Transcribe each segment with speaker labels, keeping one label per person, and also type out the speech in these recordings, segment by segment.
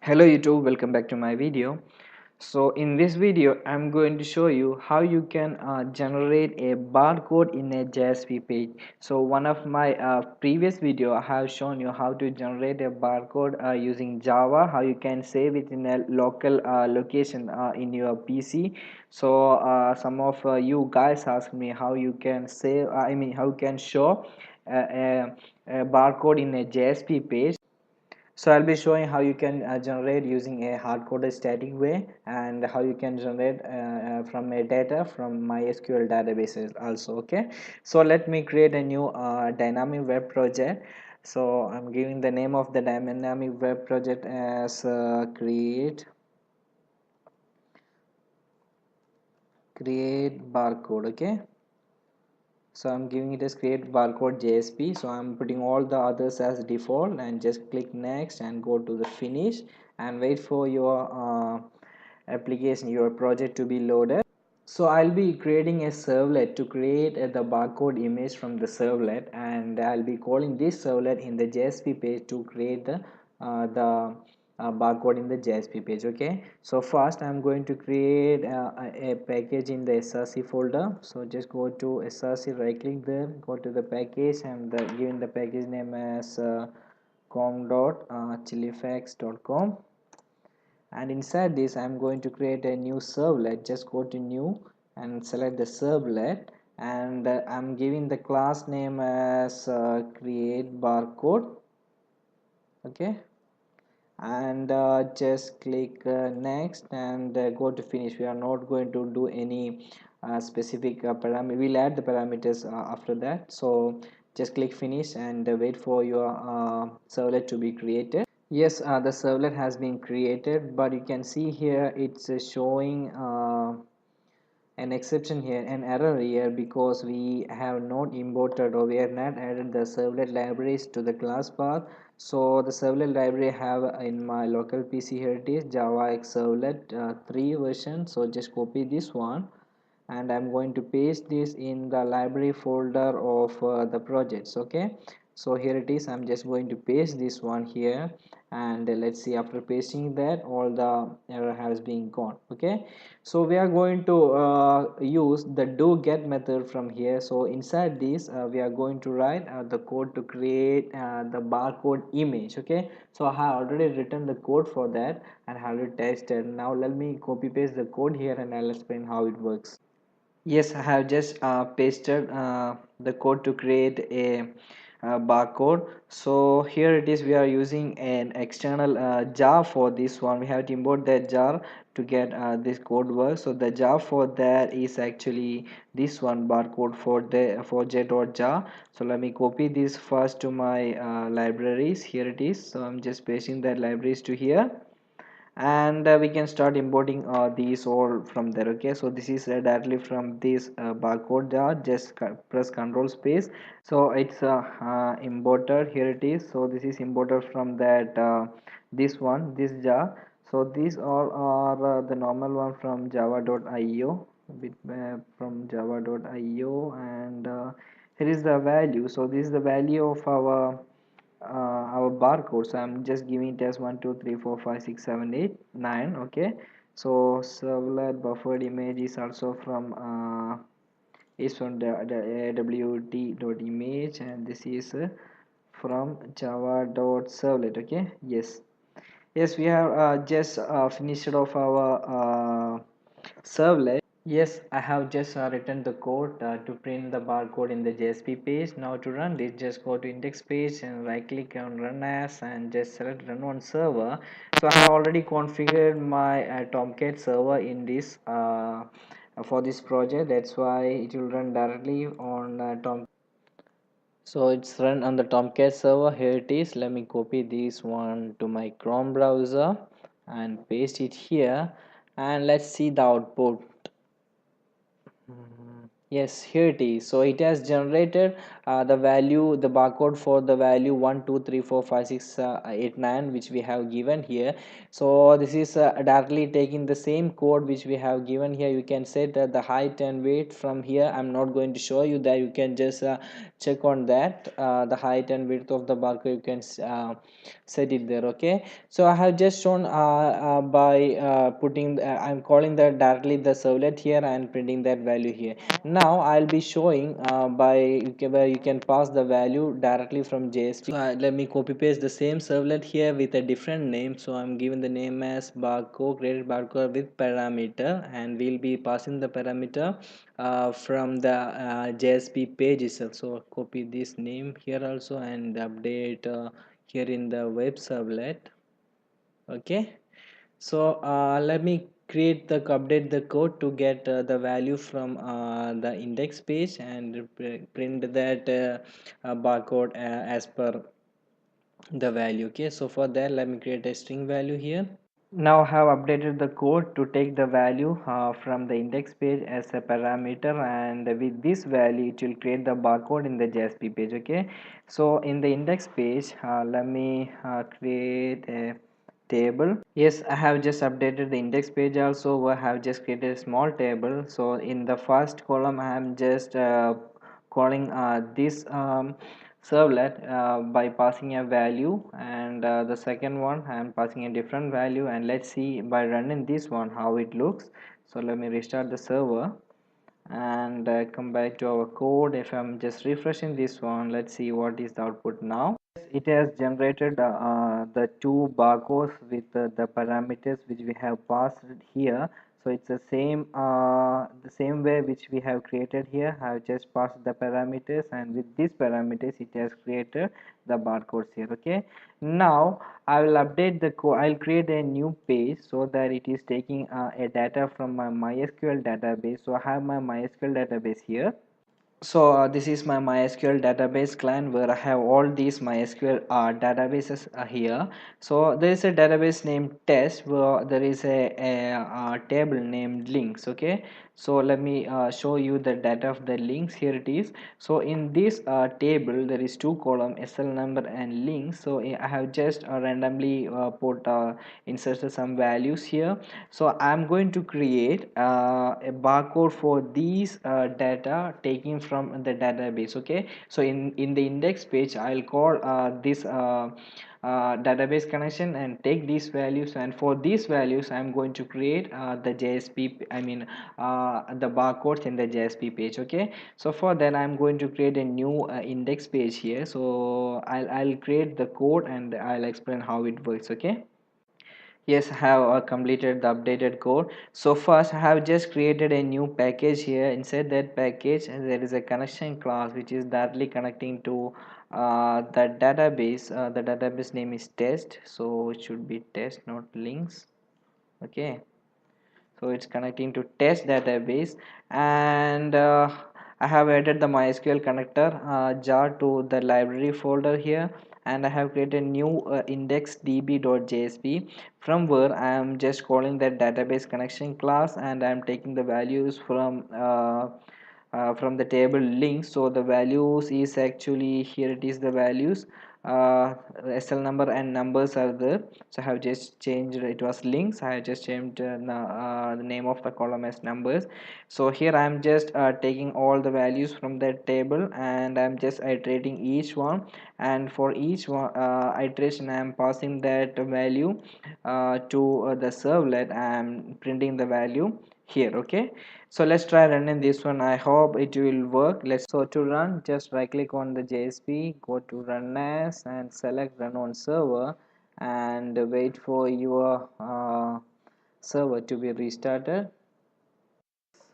Speaker 1: Hello YouTube, welcome back to my video. So in this video I'm going to show you how you can generate a barcode in a JSP page. So one of my previous video I have shown you how to generate a barcode using Java, how you can save it in a local location in your PC. So some of you guys asked me how you can save how you can show a barcode in a JSP page. So I'll be showing how you can generate using a hard-coded static way, and how you can generate from a data from MySQL databases also. Okay, so let me create a new dynamic web project. So I'm giving the name of the dynamic web project as create barcode. Okay, so I'm giving it as create barcode JSP. So I'm putting all the others as default and just click next and go to the finish and wait for your application, your project to be loaded. So I'll be creating a servlet to create the barcode image from the servlet, and I'll be calling this servlet in the JSP page to create the barcode in the JSP page. Okay, so first I'm going to create a package in the src folder. So just go to src, right click there, go to the package, and giving the package name as com.chilifax.com. And inside this I'm going to create a new servlet. Just go to new and select the servlet, and I'm giving the class name as create barcode. Okay, and just click next and go to finish. We are not going to do any specific parameter. We'll add the parameters after that. So just click finish and wait for your servlet to be created. Yes, the servlet has been created, but you can see here it's showing an exception here, an error here, because we have not imported, or we have not added the servlet libraries to the class path. So the servlet library I have in my local PC. Here it is, Java X Servlet 3 version. So just copy this one, and I'm going to paste this in the library folder of the projects. Okay, so here it is. I'm just going to paste this one here, and let's see, after pasting that, all the error has been gone. Okay, so we are going to use the do get method from here. So inside this we are going to write the code to create the barcode image. Okay, so I have already written the code for that and have it tested. Now let me copy paste the code here, and I'll explain how it works. Yes, I have just pasted the code to create a barcode. So here it is, we are using an external jar for this one. We have to import that jar to get this code work. So the jar for that is actually this one, barcode for j.jar. So let me copy this first to my libraries. Here it is. So I'm just pasting that libraries to here, and we can start importing these all from there. Okay, so this is directly from this barcode jar. Just press control space. So it's imported. Here it is. So this is imported from that this one, this jar. So these all are the normal one from java.io, from java.io, and here is the value. So this is the value of our barcode. So I'm just giving it as 1 2 3 4 5 6 7 8 9. Okay, so servlet buffered image is also from the awt.image, and this is from java.servlet. Okay, yes, we have just finished off our servlet. Yes, I have just written the code to print the barcode in the JSP page. Now to run this, just go to index page and right click on run as, and just select run on server. So I have already configured my Tomcat server in this for this project. That's why it will run directly on Tomcat. So it's run on the Tomcat server. Here it is. Let me copy this one to my Chrome browser and paste it here, and let's see the output. Yes, here it is. So it has generated the value, the barcode for the value 1 2 3 4 5 6 8 9 which we have given here. So this is directly taking the same code which we have given here. You can set the height and weight from here. I'm not going to show you that. You can just check on that, the height and width of the barcode. You can set it there. Okay, so I have just shown by putting I'm calling that directly the servlet here and printing that value here. Now I'll be showing by where you can pass the value directly from JSP. So let me copy paste the same servlet here with a different name. So I'm giving the name as barcode, created barcode with parameter, and we'll be passing the parameter from the JSP page itself. So copy this name here also and update here in the web servlet. Okay, so let me create the update the code to get the value from the index page and print that barcode as per the value. Okay, so for that let me create a string value here. Now I have updated the code to take the value from the index page as a parameter, and with this value it will create the barcode in the JSP page. Okay, so in the index page let me create a table. Yes, I have just updated the index page also. I have just created a small table. So in the first column I am just calling this servlet by passing a value, and the second one I am passing a different value, and let's see by running this one how it looks. So let me restart the server and come back to our code. If I'm just refreshing this one, let's see what is the output now. It has generated the two barcodes with the parameters which we have passed here. So it's the same way which we have created here. I have just passed the parameters, and with these parameters it has created the barcodes here. Okay, now I will update the code. I'll create a new page so that it is taking a data from my MySQL database. So I have my MySQL database here. So this is my MySQL database client where I have all these MySQL databases here. So there is a database named test where there is a table named links. Okay, so let me show you the data of the links. Here it is. So in this table there is two column, SL number and links. So I have just randomly put inserted some values here. So I'm going to create a barcode for these data taking from the database. Okay, so in the index page I'll call this database connection and take these values, and for these values I'm going to create the JSP, I mean the barcodes in the JSP page. Okay, so for that I'm going to create a new index page here. So I'll create the code and I'll explain how it works. Okay, yes, I have completed the updated code. So first I have just created a new package here. Inside that package there is a connection class which is directly connecting to the database. The database name is test, so it should be test, not links. Okay, so it's connecting to test database, and I have added the MySQL connector jar to the library folder here, and I have created a new indexdb.jsp from where I am just calling that database connection class, and I am taking the values from the table links. So the values is actually here, it is the values, SL number and numbers are there. So I have just changed, it was links, I have just changed the name of the column as numbers. So here I am just taking all the values from that table and I am just iterating each one, and for each one iteration I am passing that value to the servlet. I am printing the value here. Okay, so let's try running this one. I hope it will work. Let's, so to run, just right click on the JSP, go to run as and select run on server, and wait for your server to be restarted.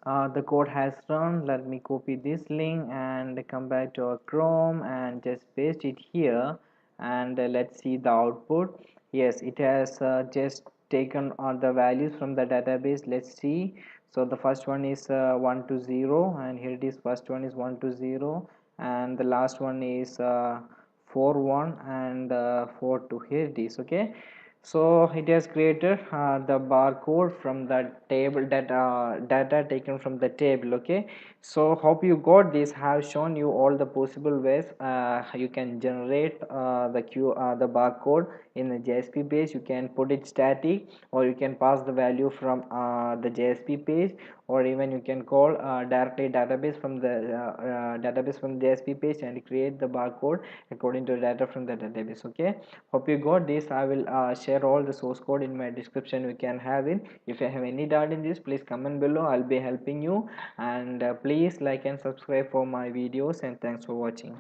Speaker 1: The code has run. Let me copy this link and come back to our Chrome and just paste it here, and let's see the output. Yes, it has just taken all the values from the database. Let's see. So the first one is 1 to 0, and here it is, first one is 1 to 0, and the last one is 4 1 and 4 2. Here it is. Okay, So it has created the barcode from the table, data taken from the table. Okay, so hope you got this. Have shown you all the possible ways you can generate the barcode in the JSP page. You can put it static, or you can pass the value from the JSP page, or even you can call directly database from the JSP page and create the barcode according to data from the database. Okay, hope you got this. I will share all the source code in my description. You can have it. If you have any doubt in this, please comment below. I'll be helping you, and please like and subscribe for my videos, and thanks for watching.